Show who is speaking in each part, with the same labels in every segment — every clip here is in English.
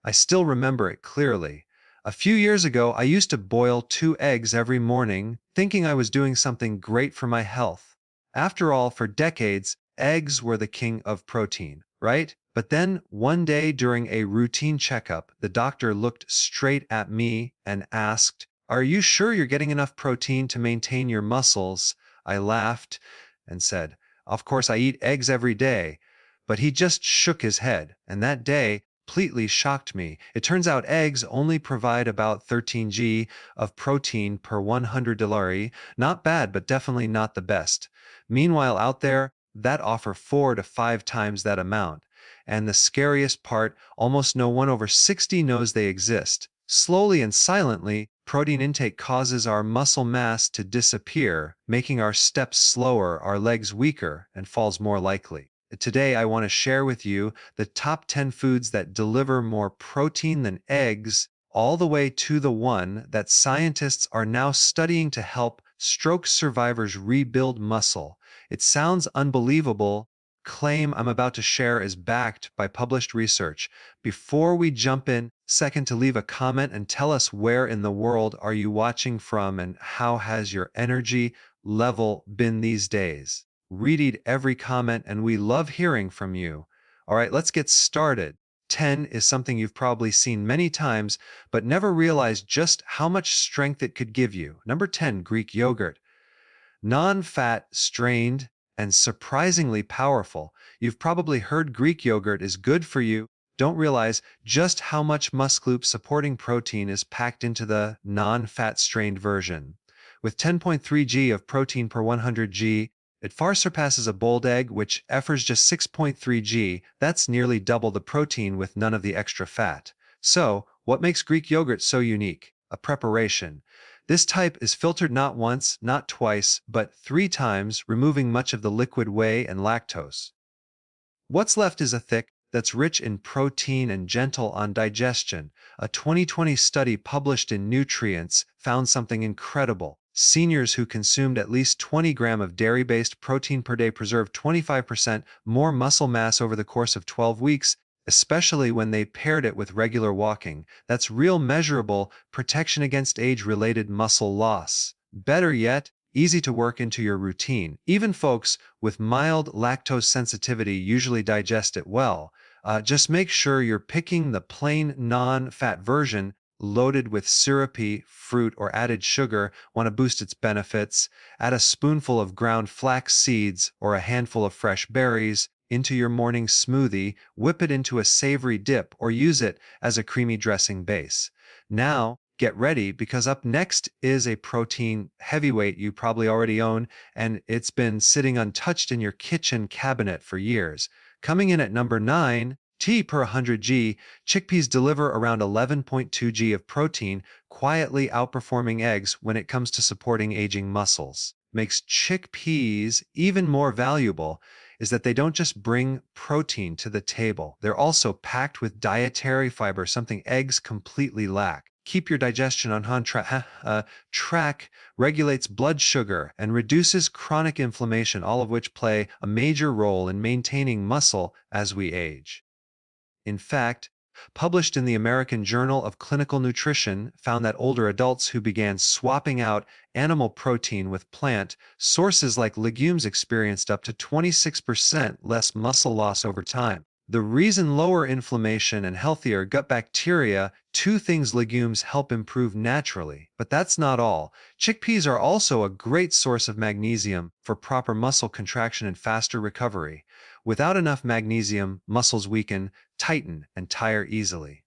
Speaker 1: I still remember it clearly. A few years ago, I used to boil 2 eggs every morning, thinking I was doing something great for my health. After all, for decades, eggs were the king of protein, right? But then, one day during a routine checkup, the doctor looked straight at me and asked, "Are you sure you're getting enough protein to maintain your muscles?" I laughed and said, "Of course I eat eggs every day." But he just shook his head, and that day completely shocked me. It turns out eggs only provide about 13 g of protein per 100 calorie. Not bad, but definitely not the best. Meanwhile, out there, that offer 4 to 5 times that amount. And the scariest part, almost no one over 60 knows they exist. Slowly and silently, protein intake causes our muscle mass to disappear, making our steps slower, our legs weaker, and falls more likely. Today, I want to share with you the top 10 foods that deliver more protein than eggs, all the way to the one that scientists are now studying to help stroke survivors rebuild muscle. It sounds unbelievable. Claim I'm about to share is backed by published research. Before we jump in, second to leave a comment and tell us where in the world are you watching from and how has your energy level been these days. Read every comment and we love hearing from you. All right, let's get started. 10 is something you've probably seen many times, but never realized just how much strength it could give you. Number 10, Greek yogurt. Non-fat, strained, and surprisingly powerful. You've probably heard Greek yogurt is good for you. Don't realize just how much muscle supporting protein is packed into the non-fat strained version. With 10.3 g of protein per 100 g, it far surpasses a boiled egg, which offers just 6.3 g. That's nearly double the protein with none of the extra fat. So, what makes Greek yogurt so unique? A preparation. This type is filtered not once, not twice, but 3 times, removing much of the liquid whey and lactose. What's left is a thick, that's rich in protein and gentle on digestion. A 2020 study published in Nutrients found something incredible. Seniors who consumed at least 20 grams of dairy-based protein per day preserved 25% more muscle mass over the course of 12 weeks, especially when they paired it with regular walking. That's real measurable protection against age-related muscle loss. Better yet, easy to work into your routine. Even folks with mild lactose sensitivity usually digest it well. Just make sure you're picking the plain non-fat version loaded with syrupy fruit or added sugar. Want to boost its benefits? Add a spoonful of ground flax seeds or a handful of fresh berries into your morning smoothie, whip it into a savory dip, or use it as a creamy dressing base. Now, get ready because up next is a protein heavyweight you probably already own, and it's been sitting untouched in your kitchen cabinet for years. Coming in at number 9, T per 100 g, chickpeas deliver around 11.2 g of protein, quietly outperforming eggs when it comes to supporting aging muscles. Makes chickpeas even more valuable is that they don't just bring protein to the table, they're also packed with dietary fiber, something eggs completely lack. Keep your digestion on track, regulates blood sugar, and reduces chronic inflammation, all of which play a major role in maintaining muscle as we age. In fact, published in the American Journal of Clinical Nutrition found that older adults who began swapping out animal protein with plant sources like legumes experienced up to 26% less muscle loss over time. The reason: lower inflammation and healthier gut bacteria. 2 things legumes help improve naturally. But that's not all. Chickpeas are also a great source of magnesium for proper muscle contraction and faster recovery. Without enough magnesium, muscles weaken, tighten, and tire easily.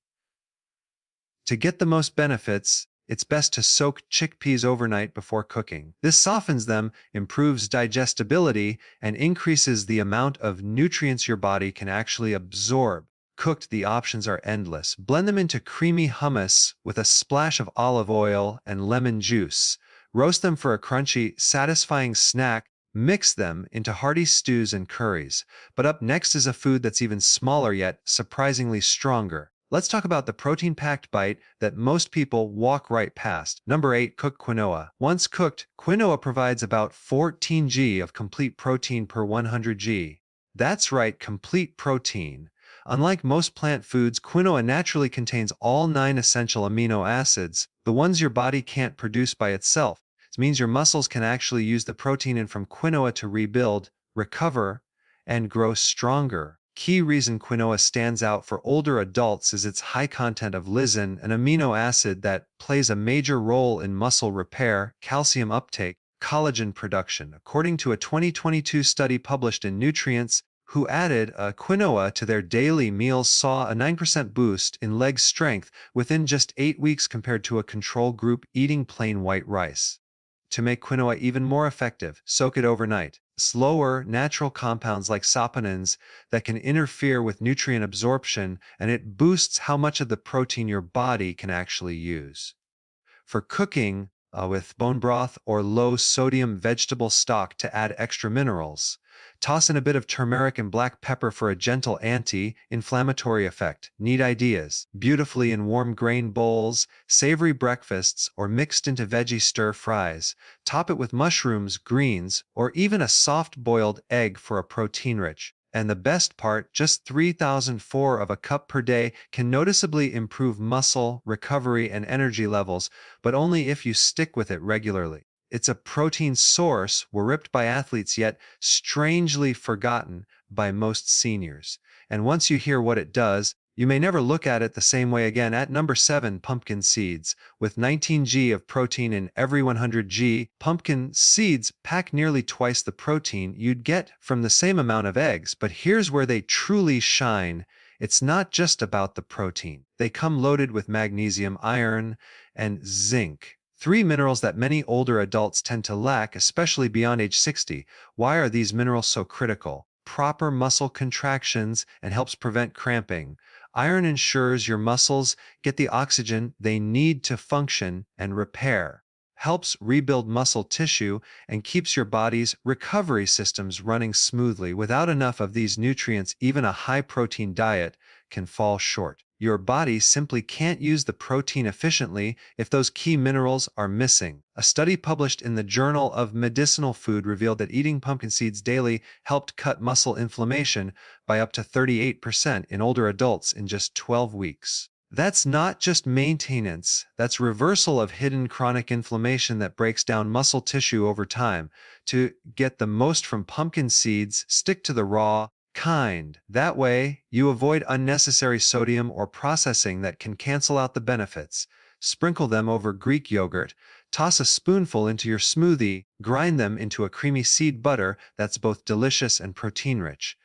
Speaker 1: To get the most benefits, it's best to soak chickpeas overnight before cooking. This softens them, improves digestibility, and increases the amount of nutrients your body can actually absorb. Cooked, the options are endless. Blend them into creamy hummus with a splash of olive oil and lemon juice. Roast them for a crunchy, satisfying snack. Mix them into hearty stews and curries. But up next is a food that's even smaller yet surprisingly stronger. Let's talk about the protein-packed bite that most people walk right past. Number 8, cooked quinoa. Once cooked, quinoa provides about 14 g of complete protein per 100 g. That's right, complete protein. Unlike most plant foods, quinoa naturally contains all 9 essential amino acids, the ones your body can't produce by itself. This means your muscles can actually use the protein in from quinoa to rebuild, recover, and grow stronger. Key reason quinoa stands out for older adults is its high content of lysine, an amino acid that plays a major role in muscle repair, calcium uptake, collagen production. According to a 2022 study published in Nutrients, who added quinoa to their daily meals saw a 9% boost in leg strength within just 8 weeks compared to a control group eating plain white rice. To make quinoa even more effective, soak it overnight. Slower, natural compounds like saponins that can interfere with nutrient absorption, and it boosts how much of the protein your body can actually use. For cooking, with bone broth or low-sodium vegetable stock to add extra minerals. Toss in a bit of turmeric and black pepper for a gentle anti-inflammatory effect. Neat ideas. Beautifully in warm grain bowls, savory breakfasts, or mixed into veggie stir-fries. Top it with mushrooms, greens, or even a soft-boiled egg for a protein-rich. And the best part, just 3,004 of a cup per day can noticeably improve muscle, recovery, and energy levels, but only if you stick with it regularly. It's a protein source we're ripped by athletes yet strangely forgotten by most seniors. And once you hear what it does, you may never look at it the same way again. At number 7, pumpkin seeds. With 19 g of protein in every 100 g, pumpkin seeds pack nearly twice the protein you'd get from the same amount of eggs. But here's where they truly shine. It's not just about the protein. They come loaded with magnesium, iron, and zinc. 3 minerals that many older adults tend to lack, especially beyond age 60. Why are these minerals so critical? Proper muscle contractions and helps prevent cramping. Iron ensures your muscles get the oxygen they need to function and repair, helps rebuild muscle tissue, and keeps your body's recovery systems running smoothly. Without enough of these nutrients, even a high-protein diet can fall short. Your body simply can't use the protein efficiently if those key minerals are missing. A study published in the Journal of Medicinal Food revealed that eating pumpkin seeds daily helped cut muscle inflammation by up to 38% in older adults in just 12 weeks. That's not just maintenance, that's reversal of hidden chronic inflammation that breaks down muscle tissue over time. To get the most from pumpkin seeds, stick to the raw kind. That way, you avoid unnecessary sodium or processing that can cancel out the benefits. Sprinkle them over Greek yogurt, toss a spoonful into your smoothie, grind them into a creamy seed butter that's both delicious and protein-rich.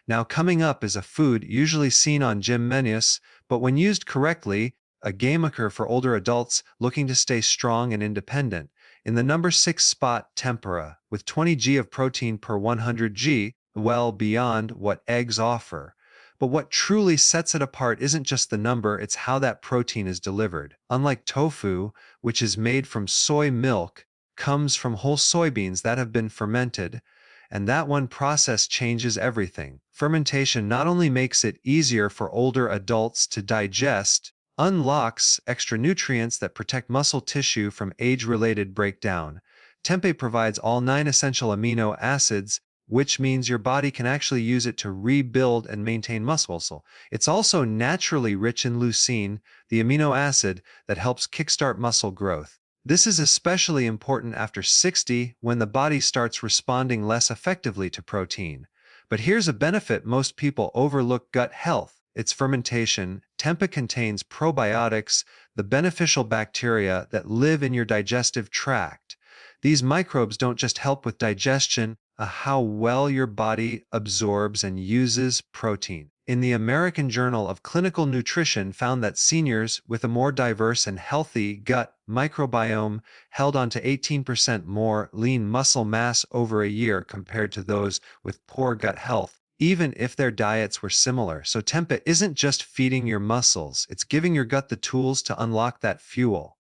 Speaker 1: Now coming up is a food usually seen on gym menus, but when used correctly, a game maker for older adults looking to stay strong and independent. In the number 6 spot, tempura, with 20 g of protein per 100 g, well beyond what eggs offer. But what truly sets it apart isn't just the number, it's how that protein is delivered. Unlike tofu, which is made from soy milk, comes from whole soybeans that have been fermented, and that one process changes everything. Fermentation not only makes it easier for older adults to digest, unlocks extra nutrients that protect muscle tissue from age-related breakdown. Tempeh provides all 9 essential amino acids, which means your body can actually use it to rebuild and maintain muscle. It's also naturally rich in leucine, the amino acid that helps kickstart muscle growth. This is especially important after 60 when the body starts responding less effectively to protein. But here's a benefit most people overlook: gut health. Its fermentation. Tempeh contains probiotics, the beneficial bacteria that live in your digestive tract. These microbes don't just help with digestion, how well your body absorbs and uses protein. In the American Journal of Clinical Nutrition found that seniors with a more diverse and healthy gut microbiome held on to 18% more lean muscle mass over a year compared to those with poor gut health, even if their diets were similar. So tempeh isn't just feeding your muscles, it's giving your gut the tools to unlock that fuel.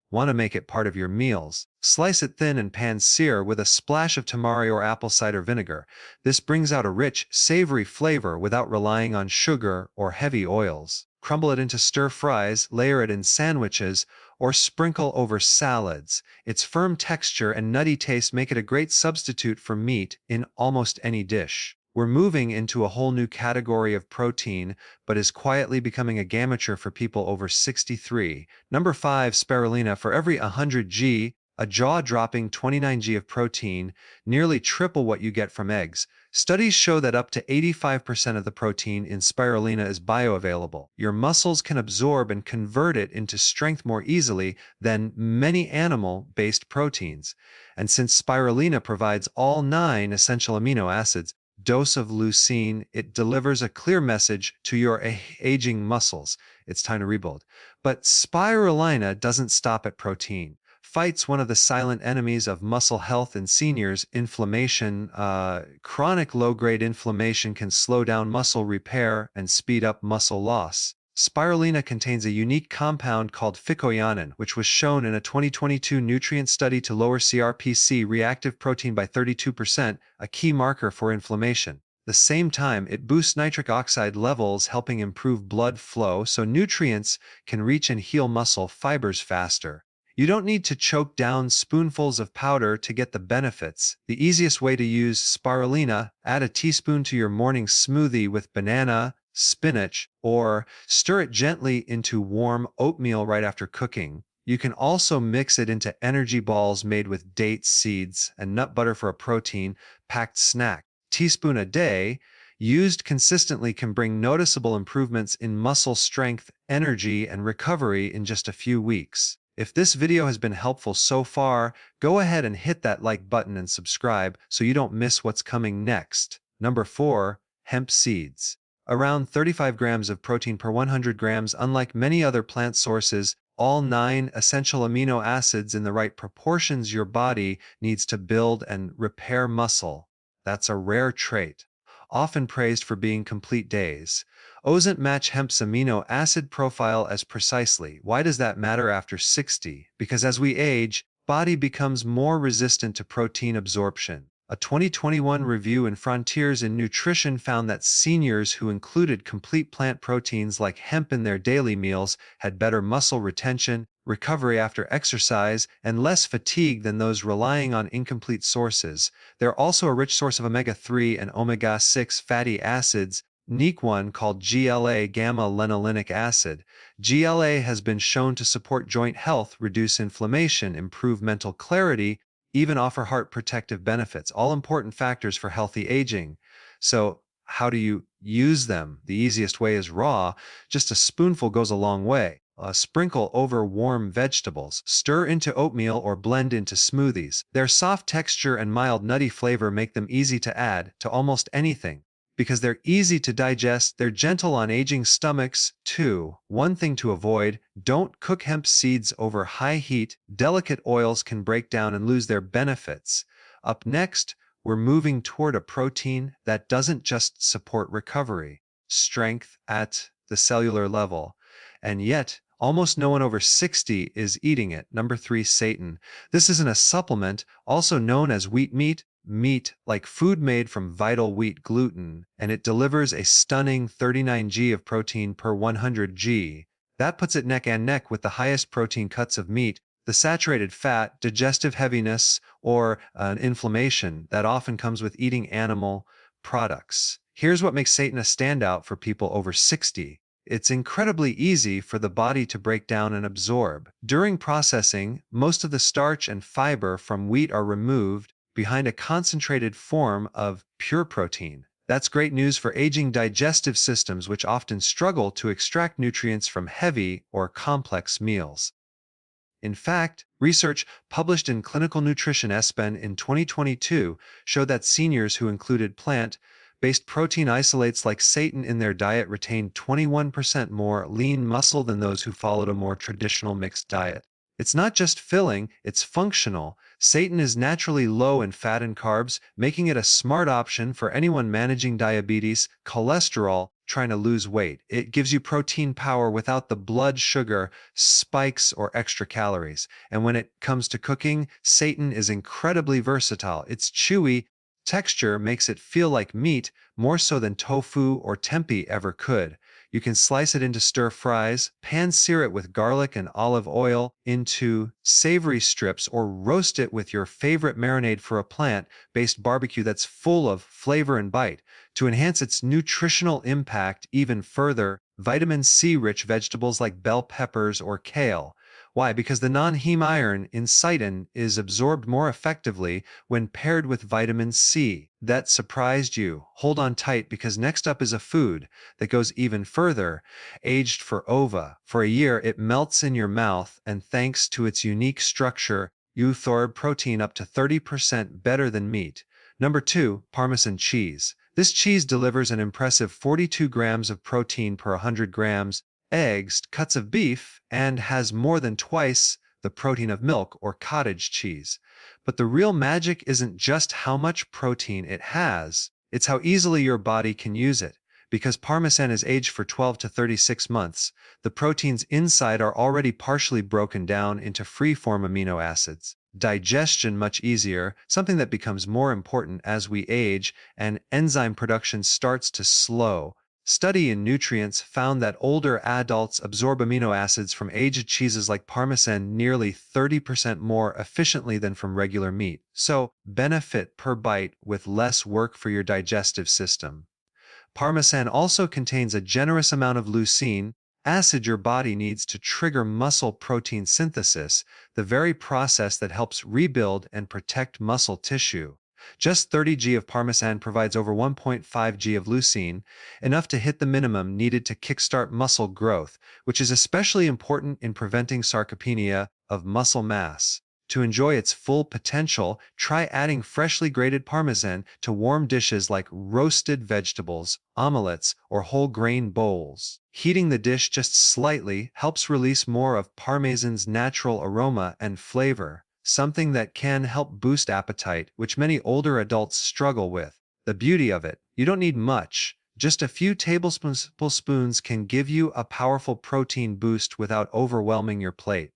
Speaker 1: Want to make it part of your meals? Slice it thin and pan-sear with a splash of tamari or apple cider vinegar. This brings out a rich, savory flavor without relying on sugar or heavy oils. Crumble it into stir-fries, layer it in sandwiches, or sprinkle over salads. Its firm texture and nutty taste make it a great substitute for meat in almost any dish. We're moving into a whole new category of protein, but is quietly becoming a amateur for people over 63. Number 5, spirulina. For every 100 g, a jaw-dropping 29 g of protein, nearly triple what you get from eggs. Studies show that up to 85% of the protein in spirulina is bioavailable. Your muscles can absorb and convert it into strength more easily than many animal-based proteins. And since spirulina provides all 9 essential amino acids, dose of leucine, it delivers a clear message to your aging muscles. It's time to rebuild. But spirulina doesn't stop at protein. Fights one of the silent enemies of muscle health in seniors, inflammation. Chronic low-grade inflammation can slow down muscle repair and speed up muscle loss. Spirulina contains a unique compound called phycoyanin, which was shown in a 2022 nutrient study to lower CRPC reactive protein by 32%, a key marker for inflammation. At the same time, it boosts nitric oxide levels, helping improve blood flow so nutrients can reach and heal muscle fibers faster. You don't need to choke down spoonfuls of powder to get the benefits. The easiest way to use spirulina: add a teaspoon to your morning smoothie with banana, spinach, or stir it gently into warm oatmeal right after cooking. You can also mix it into energy balls made with dates, seeds, and nut butter for a protein-packed snack. Teaspoon a day, used consistently, can bring noticeable improvements in muscle strength, energy, and recovery in just a few weeks. If this video has been helpful so far, go ahead and hit that like button and subscribe so you don't miss what's coming next. Number 4, hemp seeds. Around 35 grams of protein per 100 grams. Unlike many other plant sources, all 9 essential amino acids in the right proportions your body needs to build and repair muscle. That's a rare trait, often praised for being complete days. Doesn't match hemp's amino acid profile as precisely. Why does that matter after 60? Because as we age, body becomes more resistant to protein absorption. A 2021 review in Frontiers in Nutrition found that seniors who included complete plant proteins like hemp in their daily meals had better muscle retention, recovery after exercise, and less fatigue than those relying on incomplete sources. They're also a rich source of omega-3 and omega-6 fatty acids, unique one called GLA, gamma-linolenic acid. GLA has been shown to support joint health, reduce inflammation, improve mental clarity, even offer heart protective benefits, all important factors for healthy aging. So how do you use them? The easiest way is raw. Just a spoonful goes a long way. Sprinkle over warm vegetables, stir into oatmeal or blend into smoothies. Their soft texture and mild nutty flavor make them easy to add to almost anything. Because they're easy to digest, they're gentle on aging stomachs, too. One thing to avoid: don't cook hemp seeds over high heat. Delicate oils can break down and lose their benefits. Up next, we're moving toward a protein that doesn't just support recovery, strength at the cellular level, and yet almost no one over 60 is eating it. Number 3, seitan. This isn't a supplement, also known as wheat meat like food made from vital wheat gluten, and it delivers a stunning 39 g of protein per 100 g. That puts it neck and neck with the highest protein cuts of meat. The saturated fat, digestive heaviness, or inflammation that often comes with eating animal products. Here's what makes seitan a standout for people over 60. It's incredibly easy for the body to break down and absorb. During processing, most of the starch and fiber from wheat are removed behind a concentrated form of pure protein. That's great news for aging digestive systems, which often struggle to extract nutrients from heavy or complex meals. In fact, research published in Clinical Nutrition ESPN in 2022 showed that seniors who included plant-based protein isolates like seitan in their diet retained 21% more lean muscle than those who followed a more traditional mixed diet. It's not just filling, it's functional. Seitan is naturally low in fat and carbs, making it a smart option for anyone managing diabetes, cholesterol, trying to lose weight. It gives you protein power without the blood sugar spikes or extra calories. And when it comes to cooking, seitan is incredibly versatile. Its chewy texture makes it feel like meat, more so than tofu or tempeh ever could. You can slice it into stir fries, pan-sear it with garlic and olive oil into savory strips, or roast it with your favorite marinade for a plant-based barbecue that's full of flavor and bite. To enhance its nutritional impact even further, vitamin C-rich vegetables like bell peppers or kale. Why? Because the non-heme iron in seitan is absorbed more effectively when paired with vitamin C. That surprised you. Hold on tight because next up is a food that goes even further, aged for ova. For a year, it melts in your mouth, and thanks to its unique structure, you absorb protein up to 30% better than meat. Number 2, Parmesan cheese. This cheese delivers an impressive 42 grams of protein per 100 grams, eggs, cuts of beef, and has more than twice the protein of milk or cottage cheese. But the real magic isn't just how much protein it has, it's how easily your body can use it. Because Parmesan is aged for 12 to 36 months, the proteins inside are already partially broken down into free-form amino acids. Digestion much easier, something that becomes more important as we age, and enzyme production starts to slow. Study in nutrients found that older adults absorb amino acids from aged cheeses like Parmesan nearly 30% more efficiently than from regular meat. So, benefit per bite with less work for your digestive system. Parmesan also contains a generous amount of leucine, acid your body needs to trigger muscle protein synthesis, the very process that helps rebuild and protect muscle tissue. Just 30 g of Parmesan provides over 1.5 g of leucine, enough to hit the minimum needed to kickstart muscle growth, which is especially important in preventing sarcopenia of muscle mass. To enjoy its full potential, try adding freshly grated Parmesan to warm dishes like roasted vegetables, omelets, or whole grain bowls. Heating the dish just slightly helps release more of Parmesan's natural aroma and flavor, something that can help boost appetite, which many older adults struggle with. The beauty of it, you don't need much. Just a few tablespoons can give you a powerful protein boost without overwhelming your plate.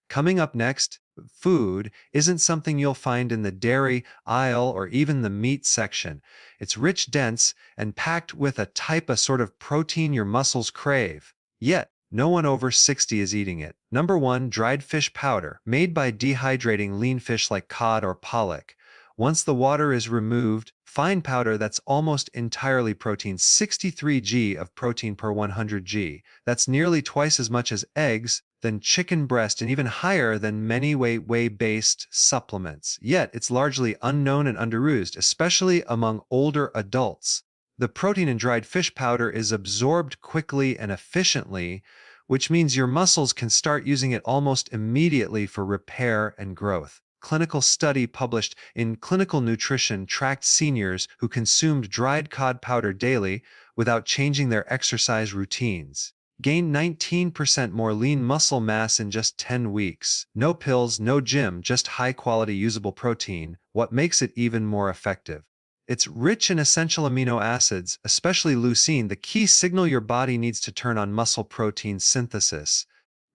Speaker 1: Coming up next, food isn't something you'll find in the dairy aisle or even the meat section. It's rich, dense, and packed with a sort of protein your muscles crave. Yet, no one over 60 is eating it. Number 1, dried fish powder, made by dehydrating lean fish like cod or pollock. Once the water is removed, fine powder that's almost entirely protein, 63 g of protein per 100 g. That's nearly twice as much as eggs, than chicken breast, and even higher than many whey-based supplements. Yet, it's largely unknown and underused, especially among older adults. The protein in dried fish powder is absorbed quickly and efficiently, which means your muscles can start using it almost immediately for repair and growth. Clinical study published in Clinical Nutrition tracked seniors who consumed dried cod powder daily without changing their exercise routines. Gained 19% more lean muscle mass in just 10 weeks. No pills, no gym, just high-quality usable protein. What makes it even more effective? It's rich in essential amino acids, especially leucine, the key signal your body needs to turn on muscle protein synthesis.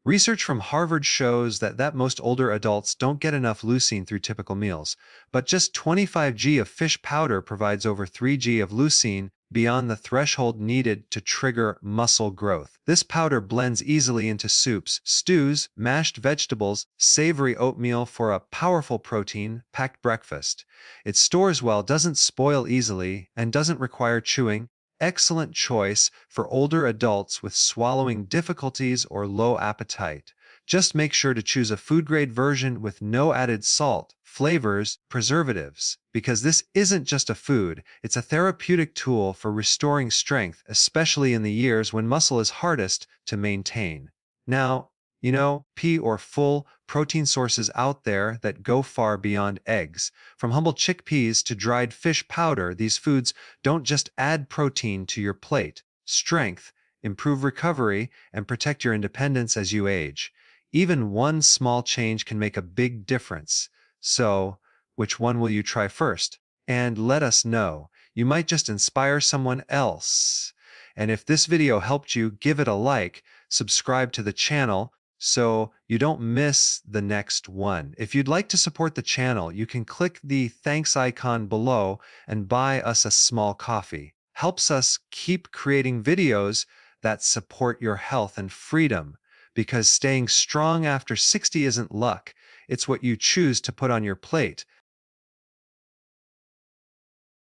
Speaker 1: Research from Harvard shows that most older adults don't get enough leucine through typical meals, but just 25 g of fish powder provides over 3 g of leucine beyond the threshold needed to trigger muscle growth. This powder blends easily into soups, stews, mashed vegetables, savory oatmeal for a powerful protein-packed breakfast. It stores well, doesn't spoil easily, and doesn't require chewing. Excellent choice for older adults with swallowing difficulties or low appetite. Just make sure to choose a food-grade version with no added salt, flavors, preservatives, because this isn't just a food, it's a therapeutic tool for restoring strength, especially in the years when muscle is hardest to maintain. Now, full protein sources out there that go far beyond eggs. From humble chickpeas to dried fish powder, these foods don't just add protein to your plate, strength, improve recovery, and protect your independence as you age. Even one small change can make a big difference. So, which one will you try first? And let us know. You might just inspire someone else. And if this video helped you, give it a like, subscribe to the channel, so you don't miss the next one. If you'd like to support the channel, you can click the thanks icon below and buy us a small coffee. Helps us keep creating videos that support your health and freedom, because staying strong after 60 isn't luck, it's what you choose to put on your plate.